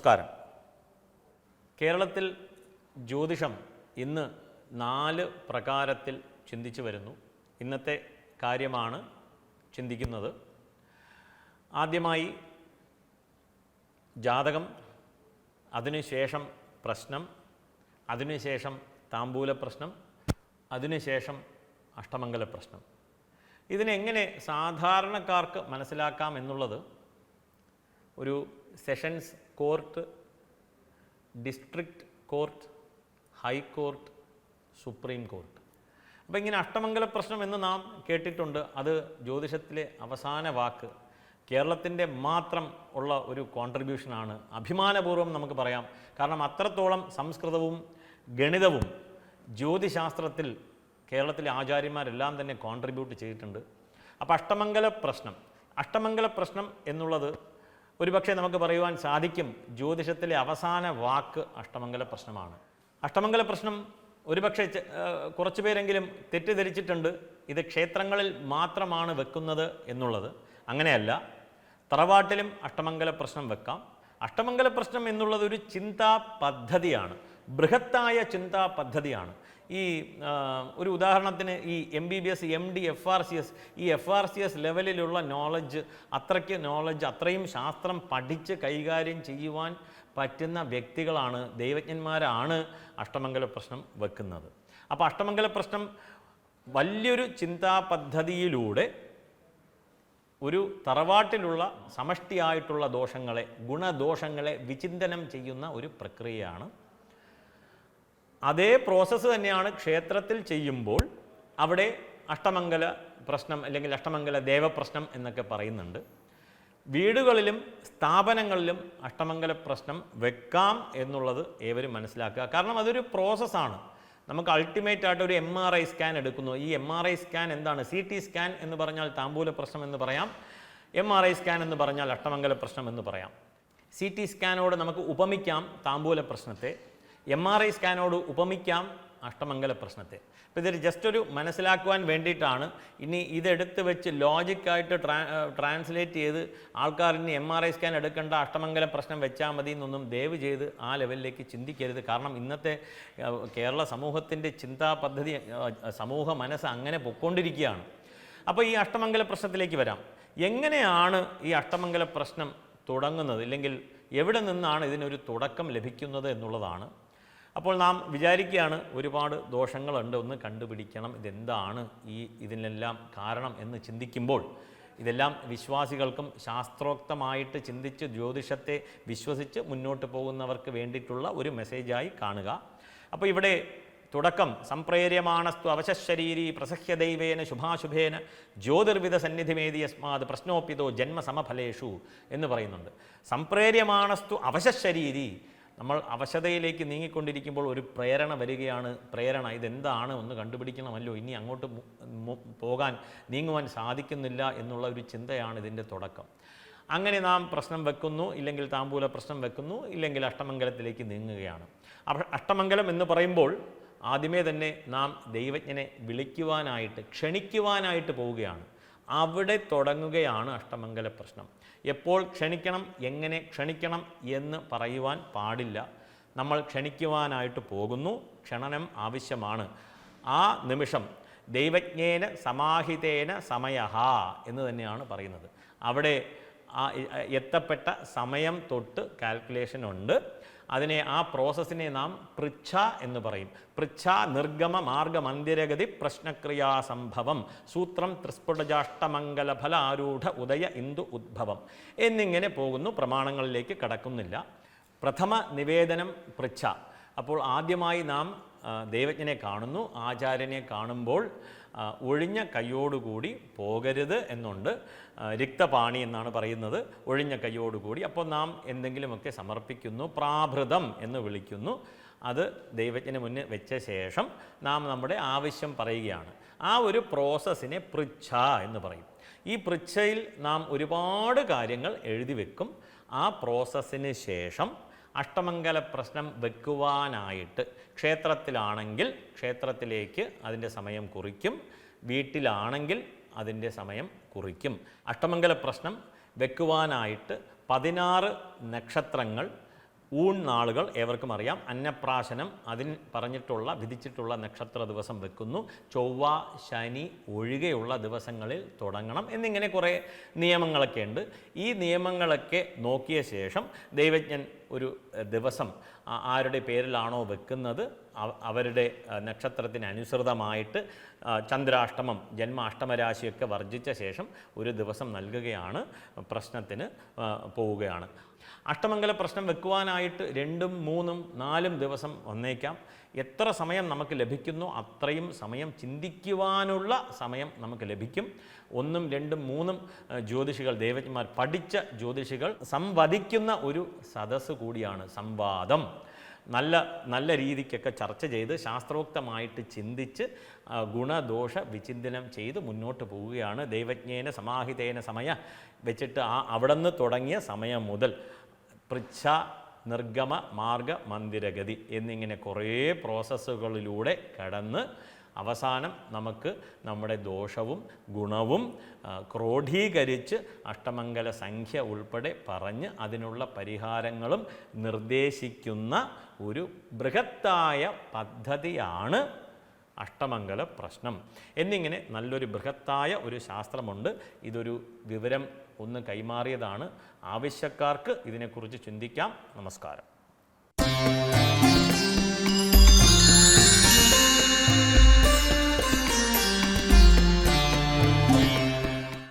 നമസ്കാരം. കേരളത്തിൽ ജ്യോതിഷം ഇന്ന് 4 പ്രകാരത്തിൽ ചിന്തിച്ചു വരുന്നു. ഇന്നത്തെ കാര്യമാണ് ചിന്തിക്കുന്നത്. ആദ്യമായി ജാതകം, അതിനുശേഷം പ്രശ്നം, അതിനുശേഷം താമ്പൂല പ്രശ്നം, അതിനുശേഷം അഷ്ടമംഗല പ്രശ്നം. ഇതിനെങ്ങനെ സാധാരണക്കാർക്ക് മനസ്സിലാക്കാം എന്നുള്ളത് ഒരു sessions court, district court, high court, supreme court. അപ്പോൾ ഇങ്ങനെ അഷ്ടമംഗല പ്രശ്നം എന്ന് നാം കേട്ടിട്ടുണ്ട്. അത് ജ്യോതിഷത്തിലെ അവസാന വാക്ക്, കേരളത്തിൻ്റെ മാത്രം ഉള്ള ഒരു കോൺട്രിബ്യൂഷനാണ്. അഭിമാനപൂർവ്വം നമുക്ക് പറയാം. കാരണം അത്രത്തോളം സംസ്കൃതവും ഗണിതവും ജ്യോതിശാസ്ത്രത്തിൽ കേരളത്തിലെ ആചാര്യന്മാരെല്ലാം തന്നെ കോൺട്രിബ്യൂട്ട് ചെയ്തിട്ടുണ്ട്. അപ്പോൾ അഷ്ടമംഗല പ്രശ്നം എന്നുള്ളത് ഒരുപക്ഷെ നമുക്ക് പറയുവാൻ സാധിക്കും ജ്യോതിഷത്തിലെ അവസാന വാക്ക് അഷ്ടമംഗല പ്രശ്നമാണ്. അഷ്ടമംഗല പ്രശ്നം ഒരുപക്ഷെ കുറച്ച് പേരെങ്കിലും തെറ്റിദ്ധരിച്ചിട്ടുണ്ട്, ഇത് ക്ഷേത്രങ്ങളിൽ മാത്രമാണ് വെക്കുന്നത് എന്നുള്ളത്. അങ്ങനെയല്ല, തറവാട്ടിലും അഷ്ടമംഗല പ്രശ്നം വെക്കാം. അഷ്ടമംഗല പ്രശ്നം എന്നുള്ളത് ഒരു ചിന്താ പദ്ധതിയാണ്, ബൃഹത്തായ ചിന്താ പദ്ധതിയാണ്. ഈ ഒരു ഉദാഹരണത്തിന് ഈ MBBS, MD, FRCS, ഈ FRCS ലെവലിലുള്ള നോളജ്, അത്രയും ശാസ്ത്രം പഠിച്ച് കൈകാര്യം ചെയ്യുവാൻ പറ്റുന്ന വ്യക്തികളാണ്, ദൈവജ്ഞന്മാരാണ് അഷ്ടമംഗല പ്രശ്നം വെക്കുന്നത്. അപ്പോൾ അഷ്ടമംഗല പ്രശ്നം വലിയൊരു ചിന്താ പദ്ധതിയിലൂടെ ഒരു തറവാട്ടിലുള്ള സമഷ്ടിയായിട്ടുള്ള ദോഷങ്ങളെ, ഗുണദോഷങ്ങളെ വിചിന്തനം ചെയ്യുന്ന ഒരു പ്രക്രിയയാണ്. അതേ പ്രോസസ്സ് തന്നെയാണ് ക്ഷേത്രത്തിൽ ചെയ്യുമ്പോൾ. അവിടെ അഷ്ടമംഗല പ്രശ്നം അല്ലെങ്കിൽ അഷ്ടമംഗല ദേവപ്രശ്നം എന്നൊക്കെ പറയുന്നുണ്ട്. വീടുകളിലും സ്ഥാപനങ്ങളിലും അഷ്ടമംഗല പ്രശ്നം വെക്കാം എന്നുള്ളത് ഏവരും മനസ്സിലാക്കുക. കാരണം അതൊരു പ്രോസസ്സാണ്. നമുക്ക് അൾട്ടിമേറ്റ് ആയിട്ട് ഒരു MRI സ്കാൻ എടുക്കുന്നു. ഈ MRI സ്കാൻ എന്താണ്? CT സ്കാൻ എന്ന് പറഞ്ഞാൽ താമ്പൂല പ്രശ്നം എന്ന് പറയാം, MRI സ്കാൻ എന്ന് പറഞ്ഞാൽ അഷ്ടമംഗല പ്രശ്നം എന്ന് പറയാം. CT സ്കാനോട് നമുക്ക് ഉപമിക്കാം താമ്പൂല പ്രശ്നത്തെ, MRI സ്കാനോട് ഉപമിക്കാം അഷ്ടമംഗല പ്രശ്നത്തെ. അപ്പോൾ ഇതൊരു ജസ്റ്റ് ഒരു മനസ്സിലാക്കുവാൻ വേണ്ടിയിട്ടാണ്. ഇനി ഇതെടുത്ത് വെച്ച് ലോജിക്കായിട്ട് ട്രാൻസ്ലേറ്റ് ചെയ്ത് ആൾക്കാർ ഇനി MRI സ്കാൻ എടുക്കേണ്ട, അഷ്ടമംഗല പ്രശ്നം വെച്ചാൽ മതി എന്നൊന്നും ദയവ് ചെയ്ത് ആ ലെവലിലേക്ക് ചിന്തിക്കരുത്. കാരണം ഇന്നത്തെ കേരള സമൂഹത്തിൻ്റെ ചിന്താ പദ്ധതി, സമൂഹ മനസ്സ് അങ്ങനെ പൊയ്ക്കൊണ്ടിരിക്കുകയാണ്. അപ്പോൾ ഈ അഷ്ടമംഗല പ്രശ്നത്തിലേക്ക് വരാം. എങ്ങനെയാണ് ഈ അഷ്ടമംഗല പ്രശ്നം തുടങ്ങുന്നത്, ഇല്ലെങ്കിൽ എവിടെ നിന്നാണ് ഇതിനൊരു തുടക്കം ലഭിക്കുന്നത് എന്നുള്ളതാണ്. അപ്പോൾ നാം വിചാരിക്കുകയാണ് ഒരുപാട് ദോഷങ്ങളുണ്ട്, ഒന്ന് കണ്ടുപിടിക്കണം, ഇതെന്താണ് ഇതിനെല്ലാം കാരണം എന്ന് ചിന്തിക്കുമ്പോൾ ഇതെല്ലാം വിശ്വാസികൾക്കും ശാസ്ത്രോക്തമായിട്ട് ചിന്തിച്ച് ജ്യോതിഷത്തെ വിശ്വസിച്ച് മുന്നോട്ട് പോകുന്നവർക്ക് വേണ്ടിയിട്ടുള്ള ഒരു മെസ്സേജായി കാണുക. അപ്പോൾ ഇവിടെ തുടക്കം സംപ്രേര്യമാണസ്തു അവശശരീരി പ്രസഹ്യദൈവേന ശുഭാശുഭേന ജ്യോതിർവിധ സന്നിധിമേതി യസ്മാത് പ്രശ്നോപ്പിതോ ജന്മസമഫലേഷു എന്ന് പറയുന്നുണ്ട്. സംപ്രേര്യമാണസ്തു അവശശരീരി, നമ്മൾ അവശതയിലേക്ക് നീങ്ങിക്കൊണ്ടിരിക്കുമ്പോൾ ഒരു പ്രേരണ വരികയാണ്. പ്രേരണ ഇതെന്താണ് ഒന്ന് കണ്ടുപിടിക്കണമല്ലോ, ഇനി അങ്ങോട്ട് നീങ്ങുവാൻ സാധിക്കുന്നില്ല എന്നുള്ള ഒരു ചിന്തയാണ് ഇതിൻ്റെ തുടക്കം. അങ്ങനെ നാം പ്രശ്നം വെക്കുന്നു, ഇല്ലെങ്കിൽ താമ്പൂല പ്രശ്നം വെക്കുന്നു, ഇല്ലെങ്കിൽ അഷ്ടമംഗലത്തിലേക്ക് നീങ്ങുകയാണ്. അഷ്ടമംഗലം എന്ന് പറയുമ്പോൾ ആദ്യമേ തന്നെ നാം ദൈവജ്ഞനെ വിളിക്കുവാനായിട്ട്, ക്ഷണിക്കുവാനായിട്ട് പോവുകയാണ്. അവിടെ തുടങ്ങുകയാണ് അഷ്ടമംഗല പ്രശ്നം. എപ്പോൾ ക്ഷണിക്കണം, എങ്ങനെ ക്ഷണിക്കണം എന്ന് പറയുവാൻ പാടില്ല. നമ്മൾ ക്ഷണിക്കുവാനായിട്ട് പോകുന്നു, ക്ഷണനം ആവശ്യമാണ്. ആ നിമിഷം ദൈവജ്ഞേന സമാഹിതേന സമയഃ എന്ന് തന്നെയാണ് പറയുന്നത്. അവിടെ എത്തപ്പെട്ട സമയം തൊട്ട് കാൽക്കുലേഷൻ ഉണ്ട്. ആ പ്രോസസ്സിനെ നാം പൃച്ഛ എന്ന് പറയും. പൃച്ഛ നിർഗമ മാർഗ മന്ദിരഗതി പ്രശ്നക്രിയാ സംഭവം സൂത്രം ത്രിസ്ഫുടജാഷ്ടമംഗല ഫലാരൂഢ ഉദയ ഇന്ദു ഉദ്ഭവം എന്നിങ്ങനെ പോകുന്നു. പ്രമാണങ്ങളിലേക്ക് കടക്കുന്നില്ല. പ്രഥമ നിവേദനം പൃച്ഛ. അപ്പോൾ ആദ്യമായി നാം ദൈവജ്ഞനെ കാണുന്നു. ആചാര്യനെ കാണുമ്പോൾ ഒഴിഞ്ഞ കൈയോടുകൂടി പോകരുത് എന്നുണ്ട്. രിക്തപാണി എന്നാണ് പറയുന്നത്, ഒഴിഞ്ഞ കൈയോടുകൂടി. അപ്പോൾ നാം എന്തെങ്കിലുമൊക്കെ സമർപ്പിക്കുന്നു, പ്രാഭൃതം എന്ന് വിളിക്കുന്നു. അത് ദൈവജ്ഞന് മുന്നിൽ വെച്ച ശേഷം നാം നമ്മുടെ ആവശ്യം പറയുകയാണ്. ആ ഒരു പ്രോസസ്സിനെ പൃച്ഛ എന്ന് പറയും. ഈ പൃച്ഛയിൽ നാം ഒരുപാട് കാര്യങ്ങൾ എഴുതി വെക്കും. ആ പ്രോസസ്സിന് ശേഷം അഷ്ടമംഗല പ്രശ്നം വെക്കുവാനായിട്ട് ക്ഷേത്രത്തിലാണെങ്കിൽ ക്ഷേത്രത്തിലേക്ക് അതിൻ്റെ സമയം കുറിക്കും, വീട്ടിലാണെങ്കിൽ അതിൻ്റെ സമയം കുറിക്കും. അഷ്ടമംഗല പ്രശ്നം വെക്കുവാനായിട്ട് 16 നക്ഷത്രങ്ങൾ നാളുകൾ ഏവർക്കും അറിയാം. അന്നപ്രാശനം അതിന് പറഞ്ഞിട്ടുള്ള വിധിച്ചിട്ടുള്ള നക്ഷത്ര ദിവസം വെക്കുന്നു. ചൊവ്വ ശനി ഒഴികെയുള്ള ദിവസങ്ങളിൽ തുടങ്ങണം എന്നിങ്ങനെ കുറേ നിയമങ്ങളൊക്കെ ഉണ്ട്. ഈ നിയമങ്ങളൊക്കെ നോക്കിയ ശേഷം ദൈവജ്ഞൻ ഒരു ദിവസം ആരുടെ പേരിലാണോ വെക്കുന്നത് അവരുടെ നക്ഷത്രത്തിനനുസൃതമായിട്ട് ചന്ദ്രാഷ്ടമം ജന്മാഷ്ടമരാശിയൊക്കെ വർജിച്ച ശേഷം ഒരു ദിവസം നൽകുകയാണ്, പ്രശ്നത്തിന് പോവുകയാണ്. അഷ്ടമംഗല പ്രശ്നം വെക്കുവാനായിട്ട് 2, 3, 4 ദിവസം വന്നേക്കാം. എത്ര സമയം നമുക്ക് ലഭിക്കുന്നോ അത്രയും സമയം ചിന്തിക്കുവാനുള്ള സമയം നമുക്ക് ലഭിക്കും. 1, 2, 3 ജ്യോതിഷികൾ, ദേവജ്ഞന്മാർ, പഠിച്ച ജ്യോതിഷികൾ സംവദിക്കുന്ന ഒരു സദസ്സ് കൂടിയാണ് സംവാദം. നല്ല രീതിക്കൊക്കെ ചർച്ച ചെയ്ത് ശാസ്ത്രോക്തമായിട്ട് ചിന്തിച്ച് ഗുണദോഷ വിചിന്തനം ചെയ്ത് മുന്നോട്ട് പോവുകയാണ്. ദൈവജ്ഞേന സമാഹിതേന സമയ വെച്ചിട്ട് അവിടെ നിന്ന് തുടങ്ങിയ സമയം മുതൽ പൃച്ഛ, നിർഗമ, മാർഗ, മന്ദിരഗതി എന്നിങ്ങനെ കുറേ പ്രോസസ്സുകളിലൂടെ കടന്ന് അവസാനം നമുക്ക് നമ്മുടെ ദോഷവും ഗുണവും ക്രോഡീകരിച്ച് അഷ്ടമംഗല സംഖ്യ ഉൾപ്പെടെ പറഞ്ഞ് അതിനുള്ള പരിഹാരങ്ങളും നിർദ്ദേശിക്കുന്ന ഒരു ബൃഹത്തായ പദ്ധതിയാണ് അഷ്ടമംഗല പ്രശ്നം എന്നിങ്ങനെ നല്ലൊരു ബൃഹത്തായ ഒരു ശാസ്ത്രമുണ്ട്. ഇതൊരു വിവരം ഒന്ന് കൈമാറിയതാണ്. ആവശ്യക്കാർക്ക് ഇതിനെക്കുറിച്ച് ചിന്തിക്കാം. നമസ്കാരം.